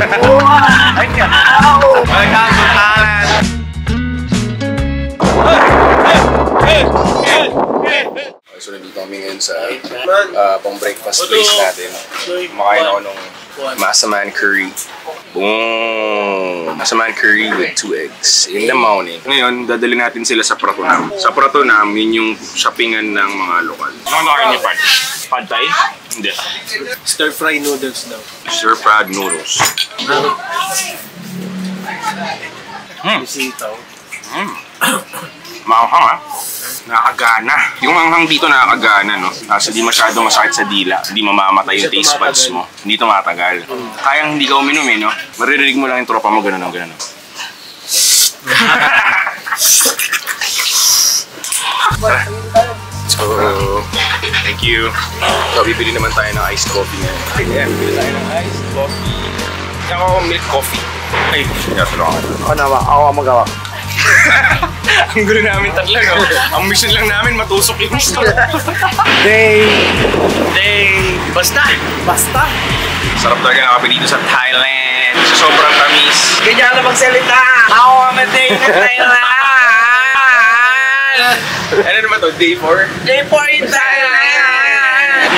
Welcome to Thailand. So nandito kami ngayon sa pang-breakfast place natin. Kumakain ako ng Massaman curry. Boom! Massaman curry with 2 eggs in the morning. Ngayon, dadali natin sila sa Pratunam. Sa Pratunam, yun yung shoppingan ng mga lokal. Ano nakain niya, Pat? Pad Thai? Hindi. Stir-fry noodles daw. Stir-fried noodles. Sitaw. Maanghang ha? Nakakagana. Yung anghang dito nakakagana, no? Kasi di masyadong masakit sa dila. Hindi mamamatay yung taste buds mo. Hindi ito matagal. Kayang hindi ka uminom eh, no? Maririnig mo lang yung tropa mo, gano'n. So, thank you. So, bibili naman tayo ng iced coffee ngayon. Ayan, bibili tayo ng iced coffee. Ako milk coffee. Ay, tulungan ka. Ako magawa. Ang gulo namin tatlo, no? Ang mission lang namin, matusok yung store. Basta! Sarap talaga ng kape dito sa Thailand. Sa sobrang tamis. Ganyan na magsalita! Ako kami day na Thailand! Ano naman to? Day 4? Day 4 in Thailand!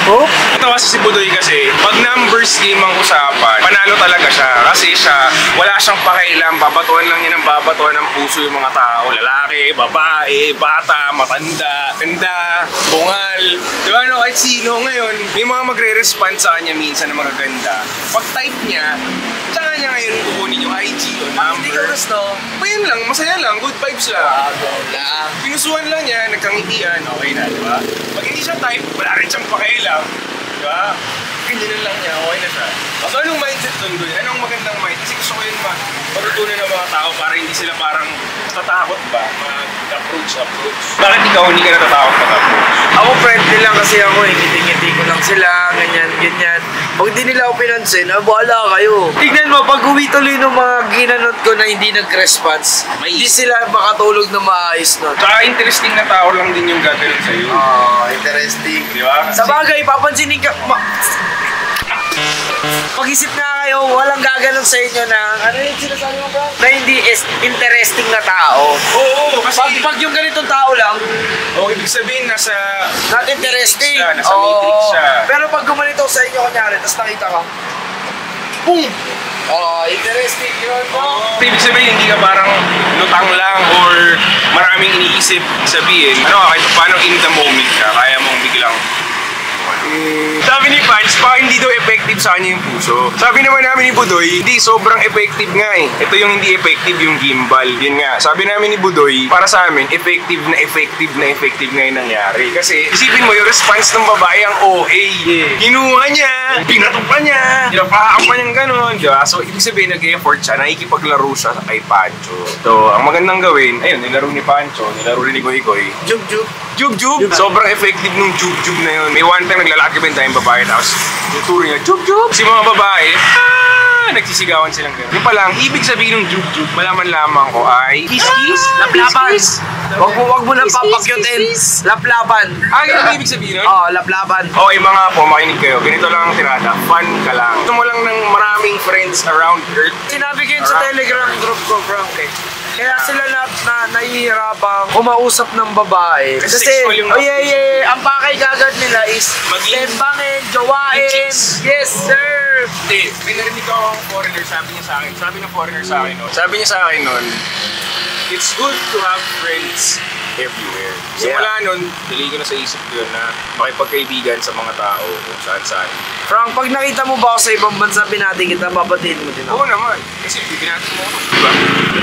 Ito kasi si Budoy kasi, pag numbers game ang usapan, panalo talaga siya. Kasi siya, wala siyang pakailan, babatuan lang niya ng babatuan ng puso yung mga tao. Lalaki, babae, bata, matanda, ganda, bungal. Diba no, kahit sino ngayon, may mga magre-respond sa kanya minsan na magaganda. Pag type niya, tsaka niya ngayon kukunin yung IG o number. Hindi ka gusto. Ayun lang, masaya lang, good vibes lang. Pinusuhan lang niya, nagkangitian, okay na, diba? Pag hindi siya type, wala rin siyang pakailan. Diba? Ganyan lang niya, okay na siya. So anong mindset doon? Anong magandang mindset? Kasi gusto ko yun matutunan ng mga tao para hindi sila parang natatakot ba? Mag-approach. Bakit ikaw hindi ka natatakot mag-approach? Ako friendly lang kasi ako eh. Ngiti-ngiti ko lang sila, ganyan. Pag di nila ako pinansin, bahala kayo. Tignan mo, pag uwi tuloy ng mga ginanot ko na hindi nag-response, hindi sila makatulog na maayos nun. Tsaka interesting na tao lang din yung gagawin sa'yo. Interesting. Di ba? Sa bagay, papansinin ka... Pag-isip na kayo, walang gaganon sa inyo na ano yung sinasabi mo ba? Na hindi is interesting na tao. Oo, kasi... Pag yung ganitong tao lang, ibig sabihin nasa... not interesting. Nasa matrix siya. Pero pag gumanito sa inyo kunyari, tapos nakita ka, boom! Interesting yun. Ibig sabihin, hindi ka parang lutang lang or maraming iniisip sabihin. Kahit paano in the moment ka, kaya mong biglang... Sabi ni Pans, baka hindi daw effective sa kanya yung puso. Sabi naman namin ni Budoy, hindi, sobrang effective nga eh. Ito yung hindi effective, yung gimbal. Yun nga, sabi namin ni Budoy, para sa amin, effective na effective nga yung nangyari. Kasi, isipin mo, yung response ng babae ang OA. Kinuha niya, pinatupan niya, pinapakaan pa niyang ganon. Diba? So, ibig sabihin, nag-effort siya, nakikipaglaro siya kay Pancho. So, ang magandang gawin, ayun, nilaro ni Pancho, nilaro ni Goy. Jub. Sobrang effective nung jub na yun. May one time naglalaki ba tayong babae tapos yung turo niya, jub. Kasi mga babae, nagsisigawan silang gano'n. Yung palang, ibig sabihin ng jub, malaman lamang ko ay kiss. Laplapan. Wag mo nang papakyutin. Laplapan. Ganun ang ibig sabihin nun? Laplapan. Okay mga po, makinig kayo. Ganito lang ang tirada. Fun ka lang. Gusto mo lang ng maraming friends around Earth. Sinabi ko yun sa Telegram group ko, Frank eh. Kaya sila nahihirapang kumausap ng babae. Kasi, ang pakay gagad nila is bangin, jowain. Yes, sir! Hindi, may narinig ko akong foreigner, sabi niya sa akin nun, it's good to have friends everywhere. Simula nun, dali ko na sa isip ko yun na makipagkaibigan sa mga tao kung saan-saan. Frank, pag nakita mo ba ako sa ibang bansa, binati kita, babatiin mo din ako. Oo naman, kasi binati mo ako. Diba?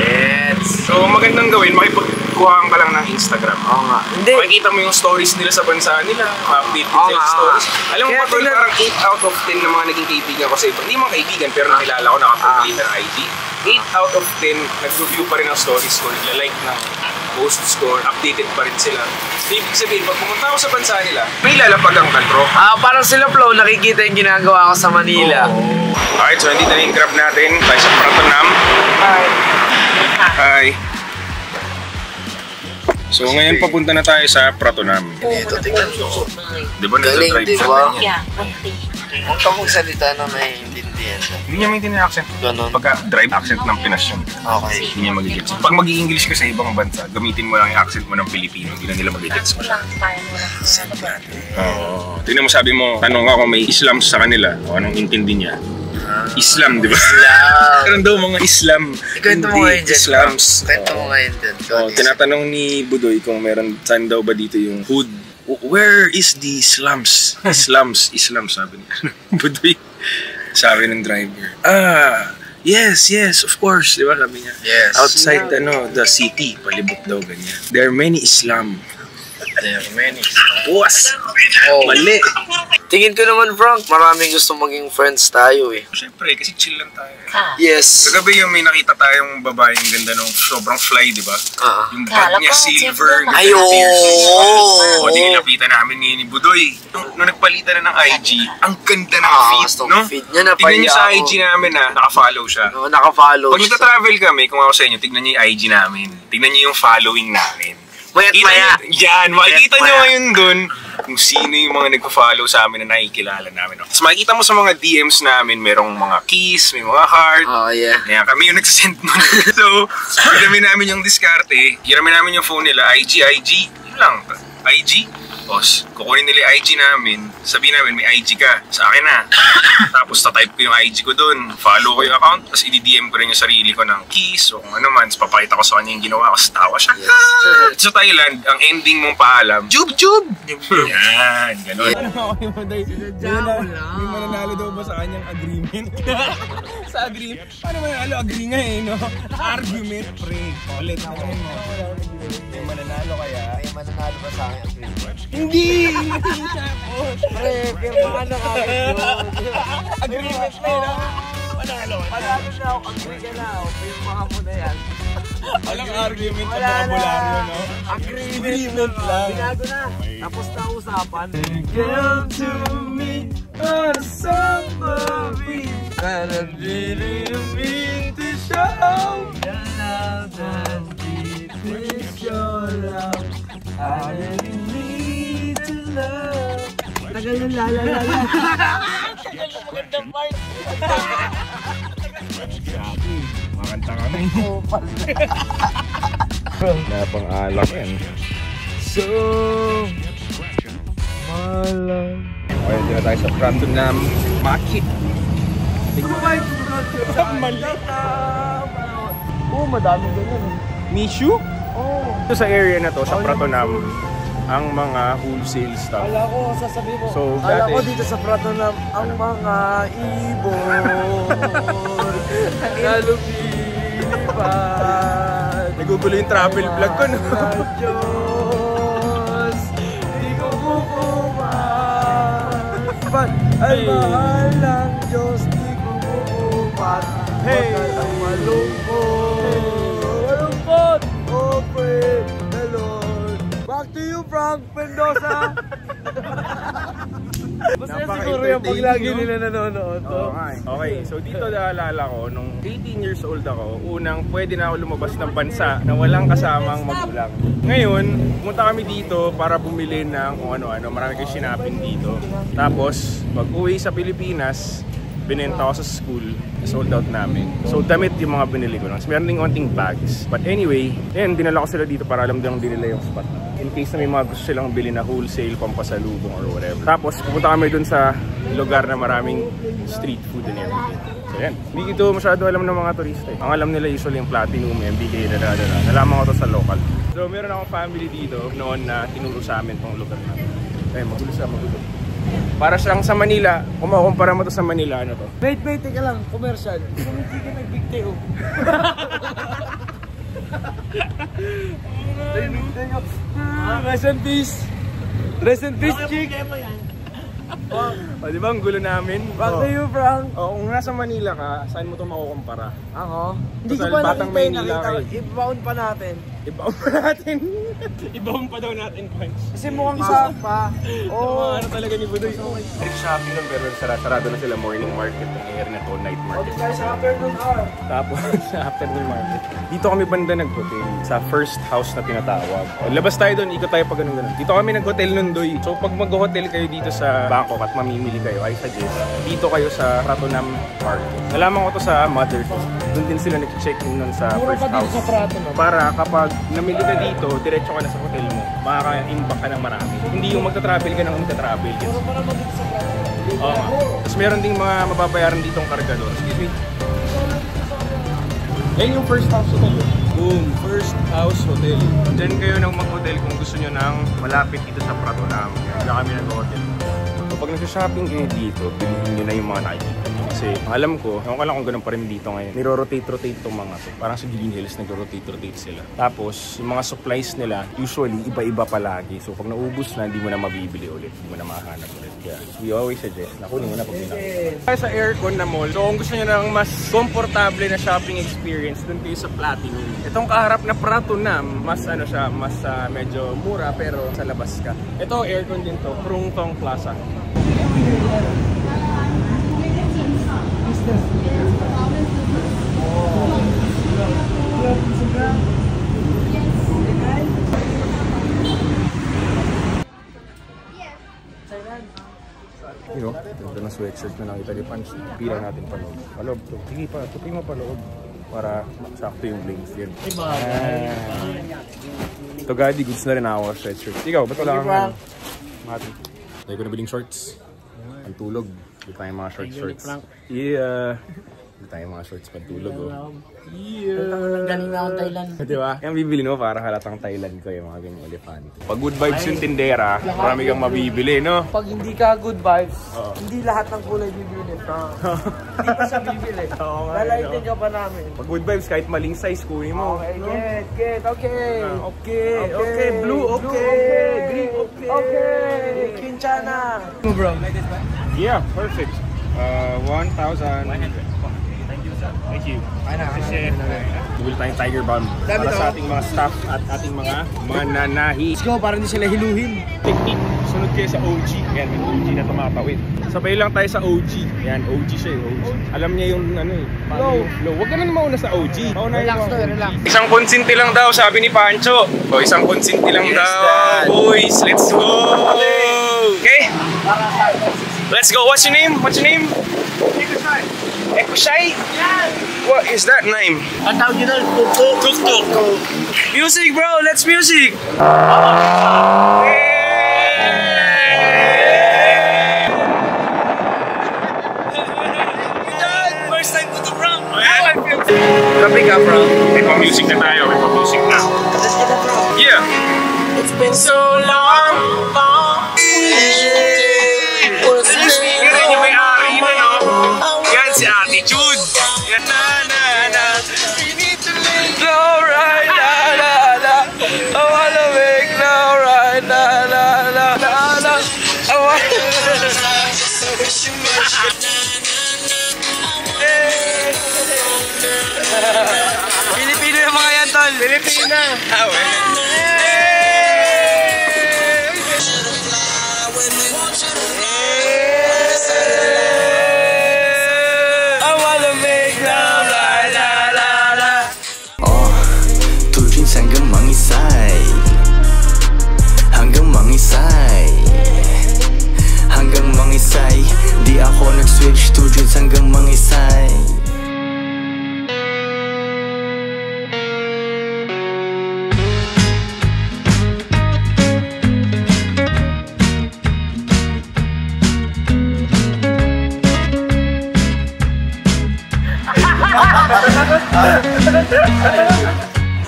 Yes! So, magandang gawin, makipagkuhaan ka lang ng Instagram. Oo nga. Hindi. Makikita mo yung stories nila sa bansa nila, update nila sa stories. Alam mo ba, tol, parang 8 out of 10 na mga naging kaibigan ko sa iba. Hindi mga kaibigan, pero nakilala ko, nakapag-delete ng IG. 8 out of 10, nag-review pa rin ang stories ko, nagla-like ng posts ko, updated pa rin sila. Ibig sabihin, pag pumunta ako sa bansa nila, may lalapagang kantro. Parang sila Flo, nakikita yung ginagawa ko sa Manila. Alright, so nandito na yung grab natin. Tayo sa Pratunam. Hi. So ngayon papunta na tayo sa Pratunam. Ito, tingnan mo. Di ba Galing, nagdadrive di siya? ba? Yeah. Huwag ka magsalita na may hindi Hindi niya maintindihan yung accent. Ganon. Pagka drive accent ng Pinas yun. Okay. Hindi niya magigets. Pag mag-i-English ka sa ibang bansa, gamitin mo lang yung accent mo ng Pilipino. Hindi na nila magigets mo. Oo. Tingnan mo, sabi mo, tanong ako may Islam sa kanila. O anong intindi niya? Islam, di ba? Islam. Meron daw mga Islam. Kwento mo ngayon dyan. Islams. Kwento mo ngayon dyan. Tinatanong ni Budoy kung meron, saan daw ba dito yung hood? Where is the Islams? Islam, sabi niya. Budoy. Sabi ng driver. Yes, of course. Di ba sabi niya? Yes. Outside, the city. Palibot daw, ganyan. There are many Islam. There are many. Buwas! Oh. Mali! Tingin ko naman, Frank, maraming gusto maging friends tayo eh. Siyempre, kasi chill lang tayo. Yes. Kagabi yung may nakita tayong babaeng ganda nung sobrang fly, di ba? Yung bag Kala niya ko, silver. Ay, O, di nilapitan namin ni Budoy. Nung nagpalitan na ng IG, ang ganda ng feed, no? Feed niya na Tignan niyo sa IG namin naka-follow siya. No, naka-follow. Pag nagta-travel kami, kung ako sa inyo, tignan niyo yung IG namin. Tignan niyo yung following namin. Mayat maya. Yan, makikita nyo ngayon dun kung sino yung mga nagpa-follow sa amin na nakikilala namin. Tapos makikita mo sa mga DMs namin, merong mga keys, may mga heart. Oh, yeah. Kaya kami yung nagsasend nun. So, pagdami namin yung diskarte, hirami namin yung phone nila, IG, yun lang. IG. Tapos, kukunin nila yung IG namin, sabihin namin, may IG ka, sa akin na. Tapos, tatype ko yung IG ko dun, follow ko yung account, tapos i-DM ko rin yung sarili ko ng keys o kung ano man, tapos papakita ko sa kanya yung ginawa ko, tapos tawa siya. Yes. Sa Thailand, ang ending mong paalam, Jub! Yan, gano'n. Ano ako yung maday? May mananalo daw ba sa kanyang agreement? Sa agreement? Paano mananalo? Agree nga eh, no? Argument, pre. Ulit. May mananalo kaya? May mananalo ba sa akin agreement? Hindi! Hindi siya po. Pre, pirmahan na kami yun. Agreement na yun. Mananalo. Panalo na ako, agree ka na ako. Pirmahan mo na yan. Walang argument sa vocabulary, no? Agreement lang. Binago na. Tapos na usapan. Come to me on summer breeze and I'm really mean to show your love and deep is your love. I really need to love. Tagal yung la. Tagal yung magandang part. Makanta kami. Napang-alak yan. So, my love. Okay, dito tayo sa Brandon na Maki. Mali. Oo, madami ganyan. Mishu? Ito sa area na to, sa Pratonam, ang mga wholesale stuff. Kala ko, sasabihin mo. So, Kala ko dati- dito sa Pratonam, ang mga ibon. Nalupilipan. Nagugulo yung travel vlog ko, no? Diyos, di ko bukupan. Ay, mahal ng Diyos, di ko bukupan. Hey! Huwag ka lang malungkot. Oh, praise the Lord. Back to you, Frank Mendoza. Masaya siguro yung pag lagi nila nanonood. Oo nga eh. Okay, so dito naalala ko, nung 18 years old ako, unang pwede na ako lumabas ng bansa na walang kasamang magulang. Ngayon, pumunta kami dito para bumili ng kung ano-ano, marami kayo sinapin dito. Tapos, pag uwi sa Pilipinas, binenta ko sa school, sold out namin. So damit yung mga binili ko lang. Meron ding konting bags. But anyway, ayun, dinala ko sila dito para alam din nila yung spot. In case na may mga gusto silang bili na wholesale, pampasalubong or whatever. Tapos pupunta kami dun sa lugar na maraming street food and everything. So yan, hindi ito masyado alam ng mga turista eh. Ang alam nila usually yung Platinum, MBK, nalaman ko to sa local. So meron akong family dito noon na tinuro sa amin tong lugar natin. Ayun, magulo. Para siyang sa Manila, kung makukumpara mo to sa Manila, ano to? Wait, teka lang, commercial. Kung hindi ka nagbigteo. Rest in peace. Rest in peace, chick. O, di ba ang gulo namin? Back to you, Frank. O, kung nasa Manila ka, saan mo to makukumpara? Ako? Hindi ko Total, pa Batang nakita Maynila nakita. ka eh. I-bound pa natin. Ibaon pa natin. Ibaon pa daw natin, Punch. Kasi mukhang safe pa. Oo. Ano talaga ni Budoy? Trip shopping lang pero sarado na sila morning market. Nangyayari na to, night market. Guys, sa afternoon hour. Tapos sa afternoon market. Dito kami banda nag-hotel sa first house na tinatawag. Labas tayo doon, ikot tayo pag ganun. Dito kami nag-hotel nun, Doy. So pag mag-hotel kayo dito sa Bangkok at mamimili kayo, I suggest dito kayo sa Pratunam Market. Nalaman ko to sa mother ko. Doon din sila nag-check-in nun sa first house. Sa Pratunam. Para kapag namili ka dito, diretso ka na sa hotel mo, makaka-impact ka ng marami. Hindi yung magta-travel ka ng magta-travel. Puro pa naman dito sa Pratunam. Oo nga. Tapos meron ding mga mababayaran ditong kargador. Excuse me. Yan yung first house hotel. Boom! First house hotel. Diyan kayo nang mag-hotel kung gusto nyo nang malapit dito sa Pratunam. Diyan kami nag-hotel. So pag nag-shopping kayo dito, bilhin nyo na yung mga nakikita nyo. Kasi alam ko, ewan ko lang kung ganun pa rin dito ngayon. Niro-rotate-rotate itong mga to. Parang sa Green Hills, nag-rotate-rotate sila. Tapos, yung mga supplies nila, usually, iba-iba palagi. So pag naubos na, hindi mo na mabibili ulit. Hindi mo na mahanap ulit. Kaya we always suggest na kunin mo na pag binakit. Kaya sa aircon na mall, so kung gusto nyo ng mas komportable na shopping experience, dun kayo sa Platinum. Itong kaharap na Pratunam, mas ano siya, mas medyo mura pero sa labas ka. Ito aircon din to, Prung Thong Plaza. You know, ito na sweatshirt na nakita ni Punch. Pila natin paloob. Paloob to. Sige pa, tupi mo paloob. Para sakto yung blinks yun. Ito gadi, goods na rin ako sweatshirt. Ikaw, ba't wala kang mati? Dahil ko nabiling shorts. Ang tulog. Hindi tayong mga shorts. Yeah. Hindi tayong mga shorts pagtulog. Oh. Yeah. Galing na akong Thailand. Diba? Yung bibili mo para halatang Thailand ko yung mga ganyang elefante. Pag good vibes yung tindera, marami kang mabibili, no? Pag hindi ka good vibes, hindi lahat ng kulay bibili. Hindi pa siya bibili. Lalaitin ka pa namin. Pag good vibes, kahit maling size, kunin mo. Okay, get, okay. Okay, blue, okay. Green, okay. Okay, Quinchana. Bro. Yeah, perfect. 1,100. Thank you. Bibili tayong Tiger Bomb para sa ating mga staff at ating mga nanahi. Let's go, para hindi sila hiluhin. Technique, sunod kayo sa OG. Yan, may OG na tumatawid. Sabay lang tayo sa OG. Yan, OG siya eh, OG. Alam niya yung ano eh, flow. Huwag ka na mauna sa OG. Relax to, relax. Isang konsinti lang daw, sabi ni Pancho. O, isang konsinti lang daw. Boys, let's go! Okay? Let's go. What's your name? What's your name? Ekushai? Yeah. What is that name? Ang tawag nyo doon, tuk-tuk. Music, bro. Let's music. First time ko to bro. Tabi ka, bro. May pa-music na tayo. May pa-music na. Let's get it bro. Yeah. It's been so long. Yan yung may-ari na, no? Yan si Attitude. Yan na. We need to make love right, la. I wanna make love right, la. I wanna... Pilipino yung mga yan, tol. Pilipina. Di ako nag-switch to dreams hanggang mangisay.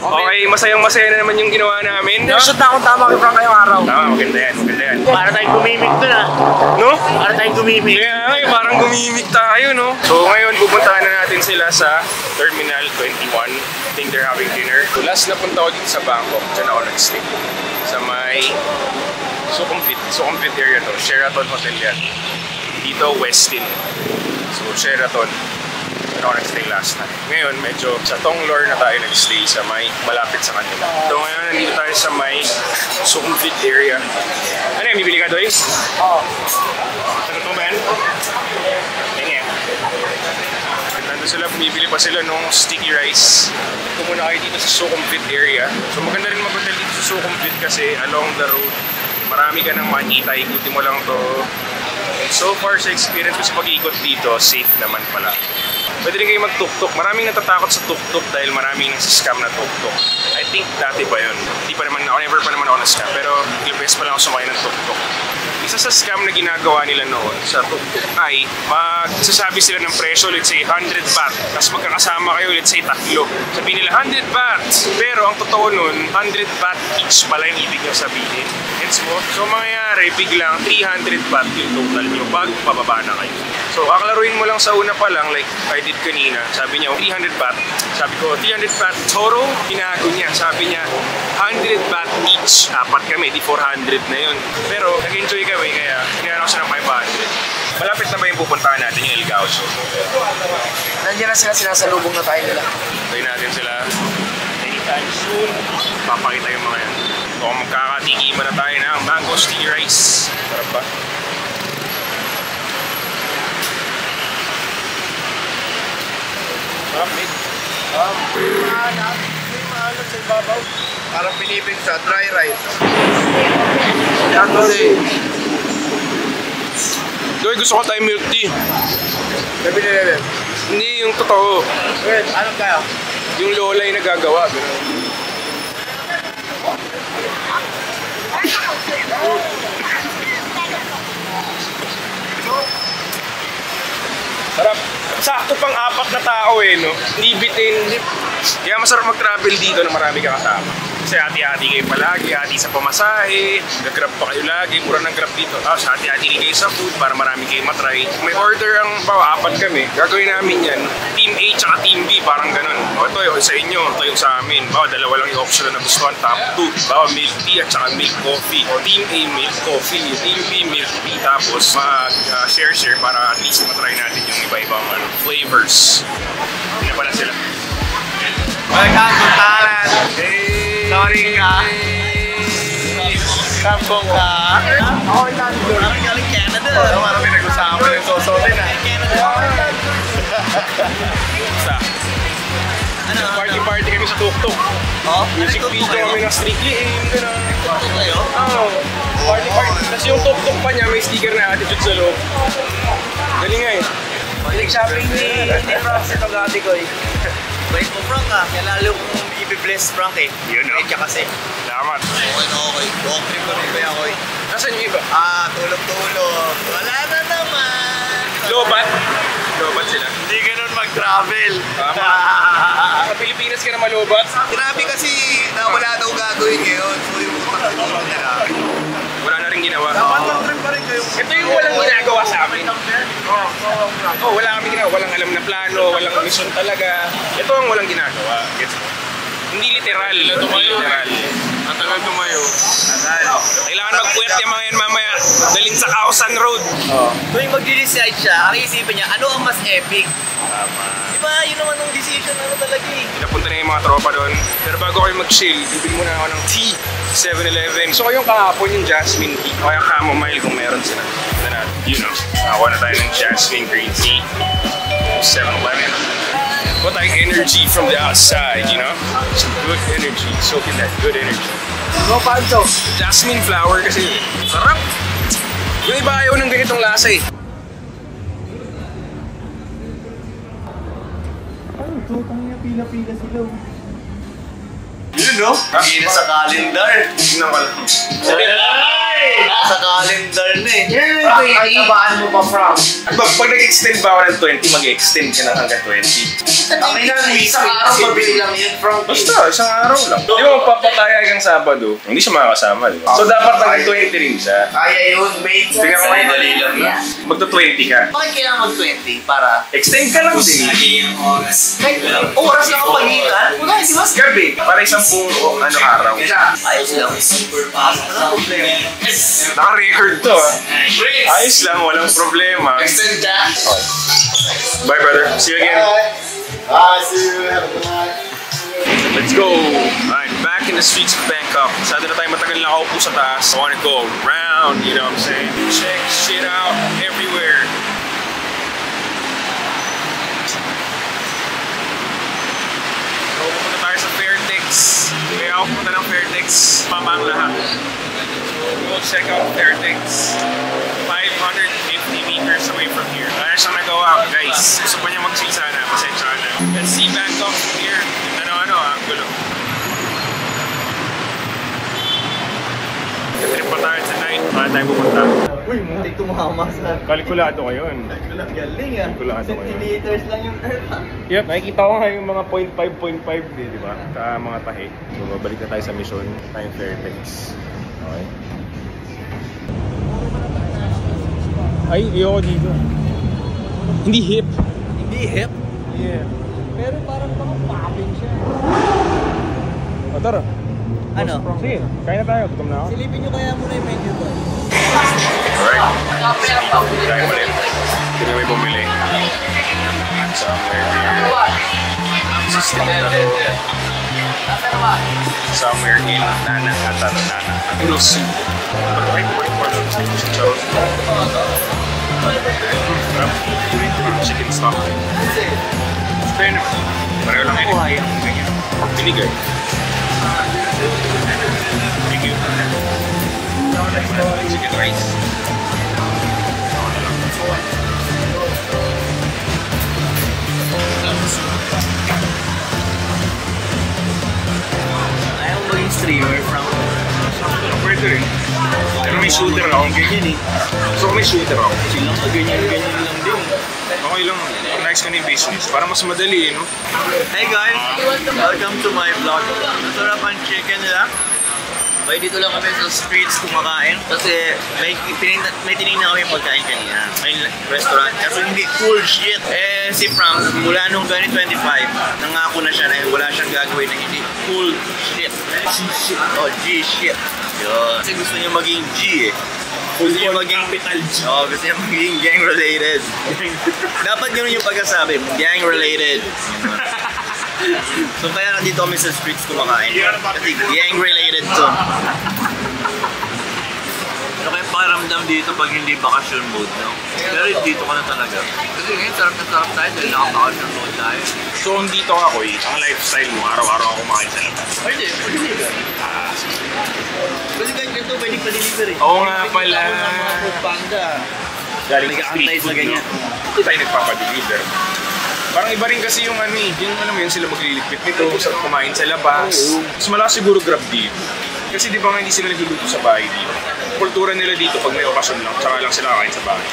Okay, masayang-masaya na naman yung ginawa namin. No? Shoot na akong tama kay Frank ngayong araw. Tama, maganda yan. Para tayong gumimik dun No? Para tayong gumimik. Kaya ngayon, parang gumimik tayo, no? So ngayon, pupuntahan na natin sila sa Terminal 21. I think they're having dinner. So last na punta ko dito sa Bangkok. Diyan ako nag-stay. Sa may Sukhumvit area to. Sheraton Hotel yan. Dito, Westin. So, Sheraton. Ako nag-stay last night. Ngayon, medyo sa Tonglor na tayo nag-stay sa may malapit sa kanila. So ngayon, nandito tayo sa may Sukhumvit area. Ano yan, bibili ka, Doy? Oo. Ano to, man? Tingin. Nandun sila, bumibili pa sila nung sticky rice. Ito muna kayo dito sa Sukhumvit area. So maganda rin maghotel dito sa Sukhumvit kasi along the road, marami ka nang makikita. Ikutin mo lang to. And so far sa experience ko sa pag-ikot dito, safe naman pala. Pwede rin kayo mag-tuk-tuk. Maraming natatakot sa tuk-tuk dahil maraming nasa-scam na tuk-tuk. I think dati pa yun. Hindi pa naman ako, never pa naman ako na-scam. Pero ilang beses pa lang ako sumakay ng tuk-tuk. Isa sa scam na ginagawa nila noon sa tuk-tuk ay magsasabi sila ng presyo, let's say 100 baht. Tapos magkakasama kayo, let's say tatlo. Sabihin nila 100 baht. Pero ang totoo nun, 100 baht each pala yung ibig nyo sabihin. Gets mo? So mangyayari, biglang 300 baht yung total nyo pag pababa na kayo. So kakalaruin mo lang sa una pa lang, like I did kanina. Sabi niya, 300 baht. Sabi ko, 300 baht total. Pinago niya. Sabi niya, 100 baht each. Apat kami, di 400 na yun. Pero nag-enjoy kami, kaya kinahan ako siya ng 500. Malapit na ba yung pupuntahan natin, yung El Gaucho? Nandiyan na sila, sinasalubong na tayo nila. Tayo natin sila anytime soon. Papakita yung mga yan. So kung magkakatikiman na tayo ng mango sticky rice. Sarap ba? Sarap, mate. Maano sa ibabaw. Parang pinipig sa dry rice. Yan kasi. Doy, gusto ko tayo milk tea. Sabi nila. Hindi, yung totoo. Wait, anong kaya? Yung lola yung nagagawa. Sarap. Sakto pang 4 na tao eh, no? Hindi bitin. Kaya masarap mag-travel dito na marami ka kasama. Kasi hati-hati kayo palagi, hati sa pamasahe, nag-grab pa kayo lagi, mura ng grab dito. Tapos hati-hati kayo sa food para marami kayo matry. May order ang bawa, 4 kami. Gagawin namin yan. Team A tsaka Team B, parang ganun. O ito yung sa inyo, ito yung sa amin. Bawa, dalawa lang yung option na nagustuhan, top 2. Bawa, milk tea at tsaka milk coffee. O Team A, milk coffee. Team B, milk tea. Tapos mag-share-share para at least matry natin yung iba-ibang flavors. Hindi na pala sila. Welcome to Thailand. Sorry ka. Kampong ka. Ako nandun. Parang galing Canada. Parang pinag-usama yung sosotin ah. Basta. Party kami sa tuk-tuk. Music video kami ng Strictly Aim. Tuk-tuk kayo? Oo. Party. Kasi yung tuk-tuk pa niya may sticker na attitude sa loob. Galing nga eh. Pinag-shopping ni Frank sa Togati ko eh. Wait mo Frank ah. Kaya lalo kong i-bless Frank eh. Yun no? Medya kasi. Salamat. Okay na okay. Road trip ko rin ba ako eh. Nasaan yung iba? Tulog-tulog. Wala na naman. Lobat? Lobat sila. Hindi ganun mag-travel. Tama. Sa Pilipinas ka na malobat? Grabe kasi na wala daw gagawin ngayon. So yung matulog na lang. Wala na rin ginawa. Mag-trip pa rin kayo. Ito yung walang ginagawa sa amin. Oh, wala kami ginawa. Walang alam na plano, walang mission talaga. Ito ang walang ginagawa. Gets mo? Hindi literal. Hindi literal. Matagal tumayo. Kailangan magpuwet yung mga yan mamaya. Dalhin sa Kausan Road. Tuwing mag-decide siya, ang isipin niya, ano ang mas epic? Tama. Diba, yun naman ang decision talaga eh. Pinapunta na yung mga tropa doon. Pero bago kayo mag-chill, bibili muna ako ng tea. 7-Eleven. So yung kahapon yung jasmine tea. O yung chamomile kung meron sila. Then, you know, nakakuha na tayo ng jasmine green tea. 7-Eleven. What like energy from the outside, you know? Some good energy. Soaking that good energy. No panto. Jasmine flower kasi. Sarap! Yung iba ayaw ng ganitong lasa eh. Pila-pila sila. Yun no? Hindi sa calendar. Tignan ko lang. Sa calendar na eh. Frank, ay tabaan mo pa Frank. Pag nag-extend ba ako ng 20, mag-extend ka na hanggang 20. Ang ina, isang araw mabili lang yun Frank. Basta, isang araw lang. Di ba magpapataya hanggang Sabado? Hindi siya makakasama, di ba? So dapat hanggang 20 rin siya. Kaya yun, mate. Tingnan ko kayo dali lang na. Magto-20 ka. Bakit kailangan mag-20 para? Extend ka lang din. Kahit oras lang ang pagitan? Wala, di ba? Gabi, para isang buong araw. Ayos lang. Walang problema. Naka-record to ah. Ayos lang, walang problema. Extend ka? Bye, brother. See you again. Bye, see you. Have a good night. Let's go! Alright, back in the streets of Bangkok. Sada na tayo matagal na nakaupo sa taas. I wanna go around, you know what I'm saying? Check shit out everywhere. So, pupunta tayo sa Fairtex. Kaya ako pupunta ng Fairtex. Mama ang lahat. Go check out Fairtex. 550 meters away from here. Kaya siyang nagawa, guys. Gusto pa niya mag-chill sana. Pasensya na. Let's see Bangkok from here. Gulo. Trip pa tayo tonight. Paano tayo pupunta? Uy, muntik tumamas na. Kalkulado ko yun. Galing ah. Kalkulado ko yun. Centimeters lang yung earth ah. Yep, nakikita ko nga yung mga 0.5 di ba? Sa mga tahi. So, babalik na tayo sa mission. Tayong Fairtex. Okay. Ay, ayoko dito. Hindi hip. Hindi hip? Yeah. Pero parang popping siya. O, tara. Ano? Sige, kain na tayo. Gutom na ako. Silipin nyo kaya muna yung menu doon. Alright. Kain ulit. Hindi na may bumili. Somewhere in Nana Ata Nana. Noodle soup. Chicken stock. Fair naman. Pareho lang yun. Binigay. Thank you. Chicken rice. Ayaw maging streamer from... Pwede rin. Pero may shooter ako. Ganyan eh. So may shooter ako. Sila nga ganyan lang din. Okay lang. Nice ka na yung business. Para mas madali, no? Hey guys! Welcome to my vlog. Masarap ang chicken nila. May dito lang kami sa streets kumakain. Kasi may tinignan kami pagkain kanina. May restaurant. Kasi hindi cool shit. Eh si Frank, mula nung 2025, nangako na siya na wala siyang gagawin na hindi cool shit. G shit. Oh, G shit. Yun. Kasi gusto niya maging G eh. Gusto niya maging capital G. Oh, gusto niya maging gang related. Dapat yun yung pagkasabi, gang related. So kaya nandito kami sa streets kumakain. Kasi gang related to. Ano kayong pakiramdam dito pag hindi bakasyon mode, no? Pero dito ka na talaga. Kasi ngayon sarap na sarap tayo dahil nakabakasyon mode tayo. So kung dito ako ang lifestyle mo, araw-araw ako kumakain sa labas. Pwede, deliver. Kasi kahit ganito, pwede pa-deliver eh. Oo nga pala. Nakikita ko ng mga food panda. Galing sa Nag-aantay street sa food, ganyan. no? Hindi tayo nagpapadeliver. Parang iba rin kasi yung ano eh, yung alam mo yun, sila maglilipit nito, sa kumain sa labas. Mas malakas siguro Grab dito. Kasi di ba nga hindi sila nagluluto sa bahay dito. Kultura nila dito pag may okasyon lang, tsaka lang sila kakain sa bahay.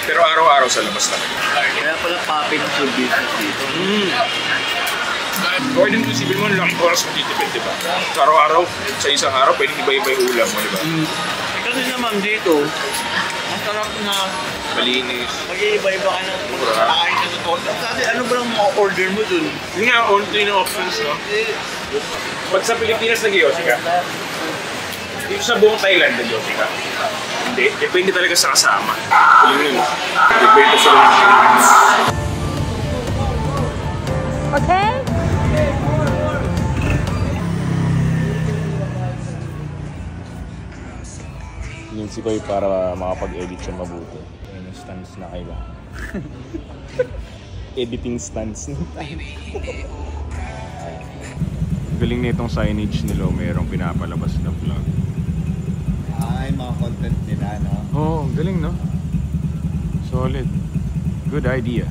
Pero araw-araw sa labas talaga. Kaya pala papi ng food business dito. Pwede nito isipin mo, lang oras mo titipid, di ba? So, araw-araw, sa isang araw, pwede iba-iba yung ulam mo, di ba? Kasi naman dito, masarap na Malinis. mag-iiba-iba ka ng pagkain sa totoo. Kasi ano ba ang mga order mo dun? Yun nga, only na options, no? Pag sa Pilipinas nag-iossi ka, dito sa buong Thailand nag-iossi ka. Hindi, depende talaga sa kasama. Yun yun. Depende sa mga Pilipinas. Okay? Yun si Koy para makapag-edit siya mabuti. Yun yung stance na kailangan. Editing stance. Galing na itong signage nila, mayroong pinapalabas na vlog. Ay, mga content nila, no? Oo, galing no? Solid. Good idea.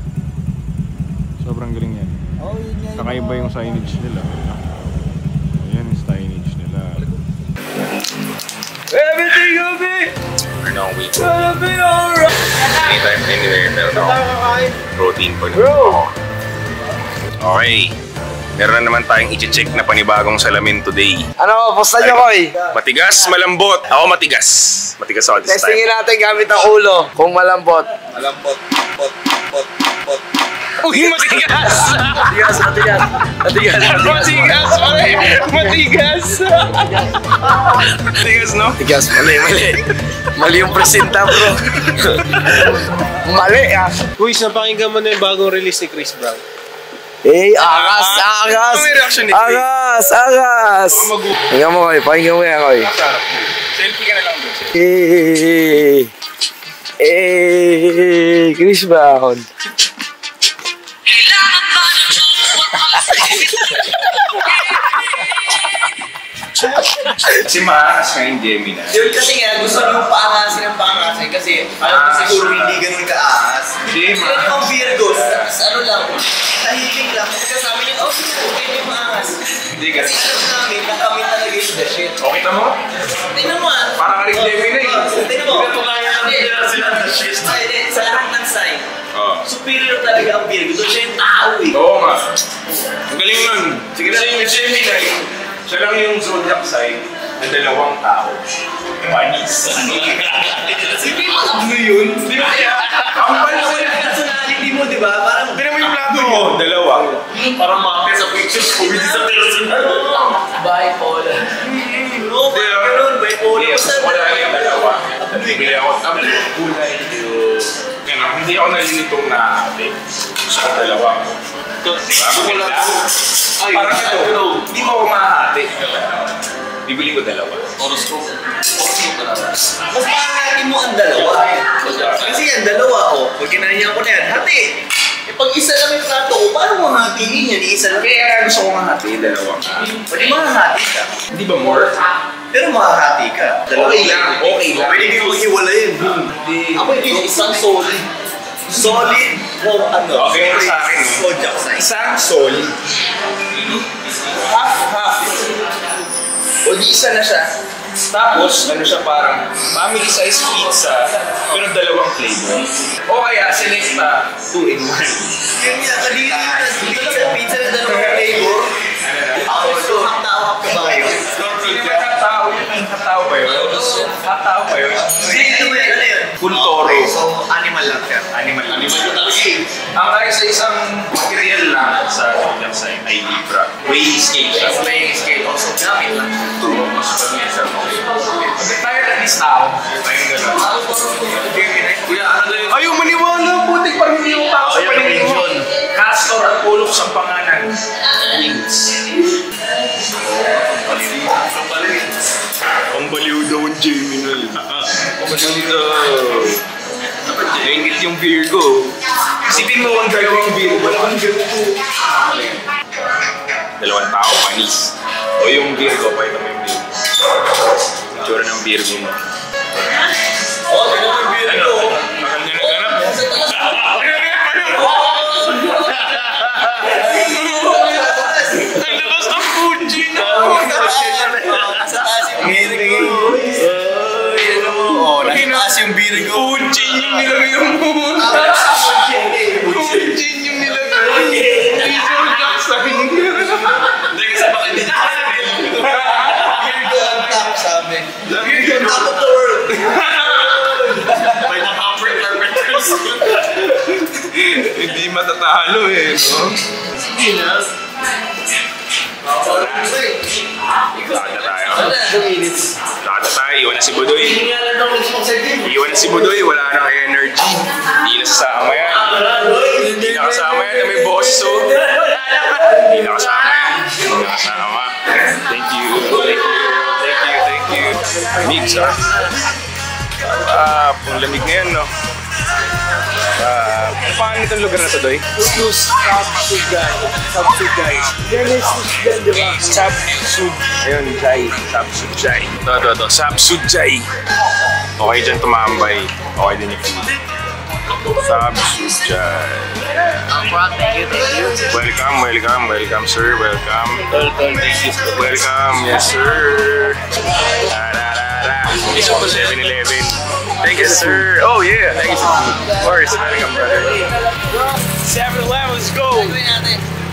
Sobrang galing yan. Oh, yun nga yung Kakaiba yung signage nila. Ayan yung signage nila. Everything will be Ano ang week? gonna be alright. Anytime, anywhere, meron ako. Protein pa naman. Okay. Meron na naman tayong i-check na panibagong salamin today. Ano, posta nyo, Koy? Matigas, malambot. Ako matigas. Matigas ako this time. Testingin natin gamit ang ulo kung malambot. Malambot, pot. Uy, matigas! Matigas. Matigas, pare! Matigas! Matigas, no? Matigas, mali. Mali yung presenta, bro. Mali, ah. Uy, napakinggan mo na yung bagong release ni Chris Brown. Angas! Ano may reaction ni Chris? Angas! Pakinggan mo, Koy. Pakinggan mo yan, Koy. Selfie ka na lang doon. Chris Brown. Si Maas nga yung Gemini. Yun kasi nga, gusto nyo paangasin ang paangasin kasi alam ko siguro hindi ganun ka-aas. Hindi, Sila yung Virgos, tapos ano lang, tahimik lang. Kasama niya, oh, okay na yung maangas. Hindi ka. Alam namin na kami talaga yung the shit. Okay na mo? Tingnan mo ah. Parang ka rin Gemini. Tingnan mo. Pinatunayan lang nila sila the shit. Sa lahat ng sign, Oo. superior talaga ang Virgo. Doon siya yung tao eh. Oo nga. Ang galing nun. Sige na yung Gemini. Siya lang yung zodiac sign na dalawang tao. Panis. Ano yun? Di ba kaya? Ang panis Yung personality mo, di ba? Parang Pero mo yung plato mo. Dalawa. Parang makakit sa pictures ko. Hindi sa personal. bipolar. No, parang ganun. Bipolar. Yes, wala yung dalawa. Bili ako tablet. Gulay. Hindi ako nalilitong na ate. Gusto ko dalawa. Bago ko lang. Parang ito. Hindi mo ako mahahati. Bibili ko dalawa. Horoscope. Mas pangatin mo ang dalawa. Kasi yan, dalawa ko. Pag kinanya ko na yan, hati! Eh, pag isa lang yung plato ko, paano mo hatiin yan? Isa lang. Kaya gusto ko mahati dalawa. Pwede mahahati ka. Hindi ba more? Pero mahahati ka. Dalawa Okay lang. Okay lang. Pwede kayo maghiwalayin. Ako hindi isang solid. Solid o ano? Okay, ito sa akin. Zodiac sign. Isang solid. Half. O di isa na siya. Tapos, ano siya parang family size pizza, pero dalawang flavor. O kaya, select na 2-in-1. Yung kanina, pizza na dalawang flavor. Ako, so, hap ka ba yun? Hindi naman katao yun. Katao ba yun? Katao ba yun? Ano ba yan? Ano yan? Full toro. So, animal lang siya. Animal yung talaga eh. Ang kaya sa isang material lang sa zodiac sign ay Libra. Weighing scale siya. Weighing scale also. Gamit lang. Ito, mas pag-isa mo. Retired at least now. Tayong gano'n. Kuya, ano na yun? Ayaw maniwala, putik parang hindi yung tao sa paningin mo. Castor at pulok sa panganan. Wings. Ang baliw daw ang Gemini. Ang baliw daw. Naingit yung Virgo. Isipin mo ang dalawang Virgo. Dalawang tao, panis. O yung Virgo, pakita mo yung Virgo. Itsura ng Virgo mo. Oh, tignan mo yung Virgo. Nakal niya naghanap. Ang lakas ng Fuji na! Nasa taas yung Virgo. Oh, nasa taas yung Virgo. Fuji yung nilagay yung moon! Fuji yung nilagay! Zodiac sign! Dahil sa baka hindi Virgo ang top sabi. Virgo ang top of the world. May nakapre carpenters! Hindi matatalo eh, no? Hindi na. Lakad na tayo. 2 minutes. Lakad na tayo. Iwan na si Budoy. Hindi nga lang daw mag-sponsor din. Iwan na si Budoy. Wala nang energy. Hindi na sasama yan. Hindi na kasama yan na may boss, so. Hindi na kasama yan. Hindi na kasama. Thank you. Thank you. Mix, ah. Ang lamig ngayon, no? Paano itong lugar na to, Doy? Sabsugay. Yan is yan, di ba? Sabsud. Ayun, Jai. Sabsudjay. Ito. Sabsudjay. Okay dyan tumambay. Okay din yung food. Sabsudjay. Welcome, sir. Welcome. Yes, sir. Isa po 7-Eleven. Thank you, sir. Oh, yeah. Thank you, sir. Of course. Welcome, brother. 7-Eleven, let's go.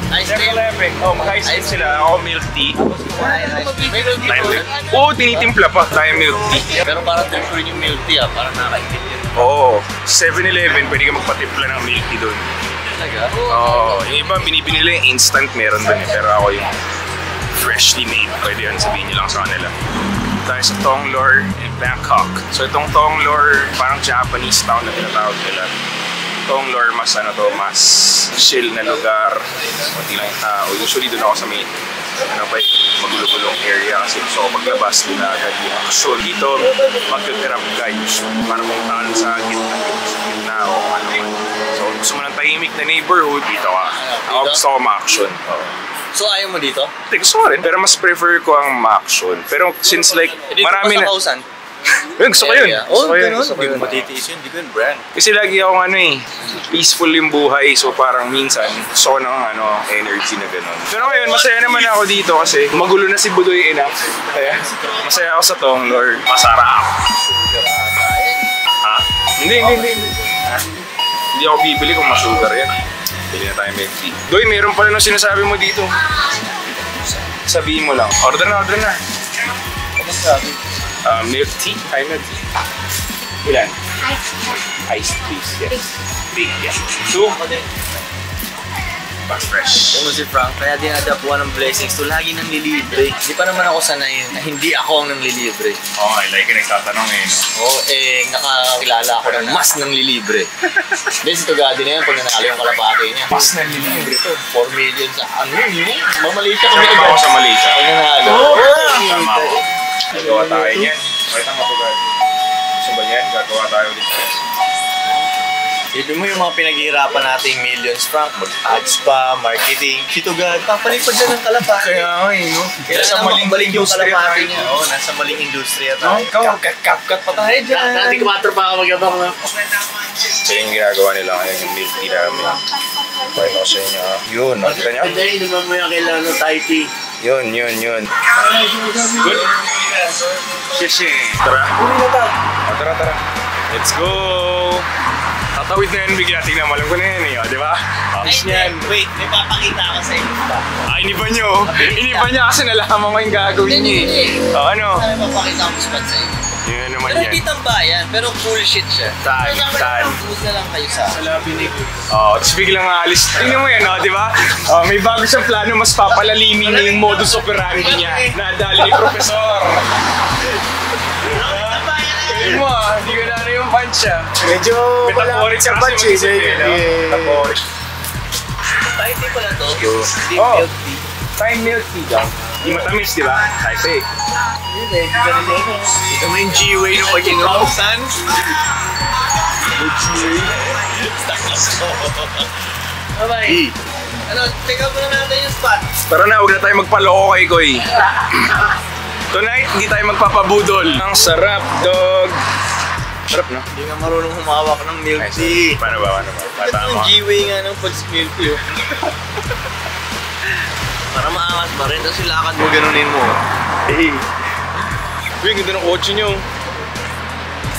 7-Eleven. Oh, mag-ice cream sila. Ako milk tea. Oo, tinitimpla pa. Tayo milk tea. Pero parang different yung milk tea ah. Parang nakakaintip yun. Oo. 7-Eleven, pwede ka magpatimpla ng milk tea doon. Oo, yung iba binibili nila yung instant, meron dun eh. Pero ako yung freshly made. Pwede yan, sabihin nyo lang sa kanila. Tayo sa Tonglor in Bangkok. So itong Tonglor, parang Japanese town na tinatawag nila. Tonglor, mas mas chill na lugar. Kunti lang yung tao. Usually doon ako sa may magulo-gulong area kasi gusto ko paglabas doon na agad yung action. Dito, magkatirap ka usually. Parang pumuntaan sa gitna o ano man. So gusto mo ng tahimik na neighborhood, dito ka. Ako gusto ko ma-action. So ayaw mo dito? Gusto ko rin, pero mas prefer ko ang ma-action. Pero since like, marami na... Gusto ko yun. Gusto ko yun. Hindi ko matitiis yun. Hindi ko yun brand. Kasi lagi akong peaceful yung buhay. So parang minsan, gusto ko ng energy na gano'n. Pero ngayon, masaya naman ako dito kasi magulo na si Budoy enough. Kaya masaya ako sa Tonglor. Masarap. Ha? Hindi. Hindi ako bibili kung masugar yan. Bili na tayo milk tea. Doy, meron pala nung sinasabi mo dito. Sabihin mo lang. Order na. Ano sabi? Milk tea? Thai milk tea? Ilan? Iced please, yes. Big, yes. Two? Back fresh. Ano si Frank, kaya dinadapuan ng blessings to, lagi nang lilibre. Hindi pa naman ako sanay na hindi ako ang nanglilibre. Okay, like yung nagtatanong eh, no? Oo, nakakilala ako ng mas nanglilibre. Then si Tugadi na yan, pag nanalo yung kalapati niya. Mas nanlilibre to. 4 million sa yun? Mamalita kami Tama ako sa Malaysia. Pag nanalo. Tama ako. Gagawa tayo niyan. Pakita mo Tugadi. Gusto ba niyan? Gagawa tayo ulit. Ibig mo yung mga pinaghihirapan nating millions, Frank, mag-ads pa, marketing, kitugad, papalipad dyan ng kalapati. Kaya nga no? Nasa maling yung kalapati niya. Oo, nasa maling industriya tayo. Ikaw, cut pa tayo dyan. Dati 4 pa ako magabang na. So yung ginagawa nila ngayon, yung milk tea namin. Pakita ko sa inyo. Yun, nakita niyo? Hindi naman mo yung kailangan ng Thai tea. Yun. Good? Shishi. Tara. Tara. Let's go! Tatawid na yan, bigla. Tingnan mo, alam ko na yan eh, di ba? Ayos niyan. Wait, may papakita ako sa inyo pa. Iniba nyo. Iniba niya kasi nalaman ko yung gagawin niya eh. Ano? May papakita ako spot sa inyo. Yun naman Pero yan. hindi tambayan, pero cool shit siya. Saan? Pumunta na lang kayo sa Labinig. Tapos biglang aalis. Tingnan mo yan, di ba? May bago siyang plano, mas papalalimin niya yung modus operandi niya. Nadali ni Profesor. Tingnan mo hindi ko na yung punch ah. Medyo Metaphoric sa kasi batch mag-isip eh. Metaphoric. Thai tea pala to. Deep Oh. milk tea. Thai milk tea daw. Di matamis, di ba? Thai tea. Ito mo yung G-Way nung pag-inom. San? Bye-bye. Check out muna natin yung spot. Tara na, huwag na tayo magpaloko kay Koy. Tonight, hindi tayo magpapabudol. Ang sarap, dog. Sarap, no? Hindi nga marunong humawak ng milk tea. Paano ba? Ito Patama. yung G-Way nga ng pag-milk tea. Para maangat ba rin, tapos ilakad mo, ganunin mo. Hey. Uy, ganda ng kotse nyo.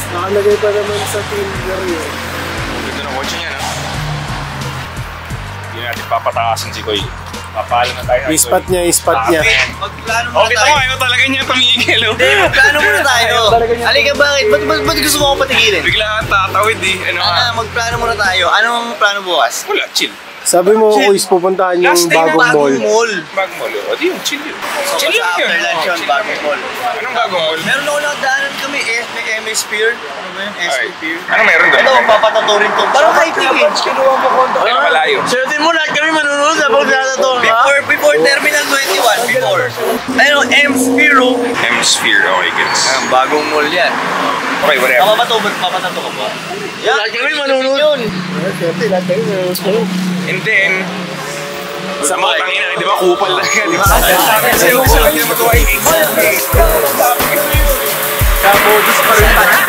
Nakalagay pa naman sa Tinder yun. Ganda ng kotse niya, no? Hindi natin papatakasin si Koy. Papalo na tayo. Ispat niya. Magplano muna Okay, tayo. tama. Ayaw talaga niya tumigil, no? Hindi, magplano muna tayo. Halika, bakit? Ba't gusto mo ako patigilin? Bigla kang tatawid, eh. Ano ka? Magplano muna tayo. Anong plano bukas? Wala, chill. Sabi mo, Kuis, pupuntahan yung Last day na bagong mall. Bagong mall, o di yun, chill yun. So, Chill sa yun. after lunch yun, bagong mall. Anong bagong mall? Meron ako lang daanan kami, may MS Pier. Ano ba yun? Ay, SP Pier. ano meron doon? Ito, papatato rin to. Parang high ticket. Kinuha mo konto. Ay, malayo. Suyotin mo lahat kami manunod sa pagkatato. Before Terminal 21, before. Ayun, M-Sphere. Hemisphere, okay, gets. Bagong mall yan. Okay, whatever. Papatato ka ba? Lahat kami manunod yun. And then, sa mga tangina, di ba, kupal lang yan, di ba? Kasi gusto lang niya magawa yung Kabodis pa rin tayo.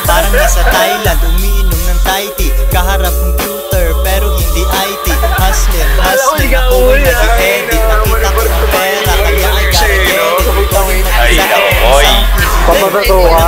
Parang nasa Thailand, umiinom ng Thai tea. Kaharap computer, pero hindi IT. Hustling, ako nag-edit. Nakita ko ng pera, kaya ay kare-edit. Ay, oy. Papatato ka?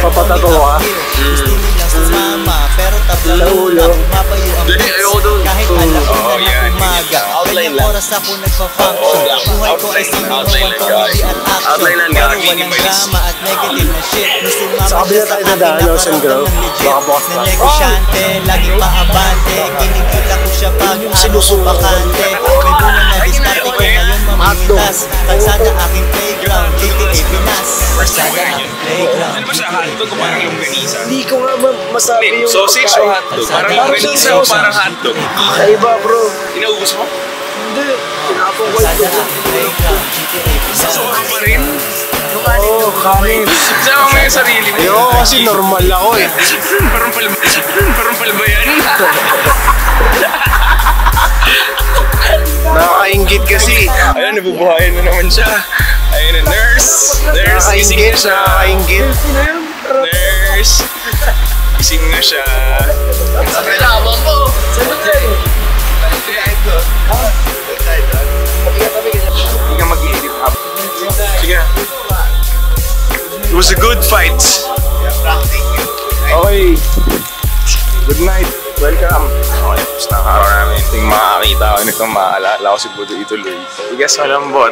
Papatato ka? Gusto nilang sumama, pero tabla ulo. Mapayo ang Ayoko doon. kahit alam ko Oh, na yan. ng umaga. Outline lang. oras ako nagpa-function. Buhay ko ay sinunuan comedy at action. Pero walang drama at negative na shit. Sumama siya sa akin na parang ng legit. Na negosyante, laging paabante. Kinikita ko siya pag ano ko bakante. May bunga na diskarte ko ngayon mamimitas. Kalsada aking playground, GTA Pinas. Kalsada aking playground. Ano ba siya? Hotdog o parang longganisa? Hindi ko nga masabi Hindi, yung sausage o hotdog? Parang longganisa o parang hotdog? Kaiba bro. Inaubos mo? Hindi. Tinapon ko Kalsada ito. aking playground, GTA Pinas. Sasawag pa rin? Oo, kanin. Sama mo yung sarili mo. Ayoko kasi normal ako eh. Parang palba yan. Nakakaingit kasi. Ayun, nabubuhayan na naman siya. Ayun na, nurse. Nurse, gising na siya. Nakakaingit. Nurse. Gising na siya. Hindi ka mag-i-edit up. Sige na. It was a good fight. Okay. Good night. Welcome. Okay, tapos na ang araw namin. Ito yung makakakita ko nitong maalala ko si Budo ituloy. Tigas malambot.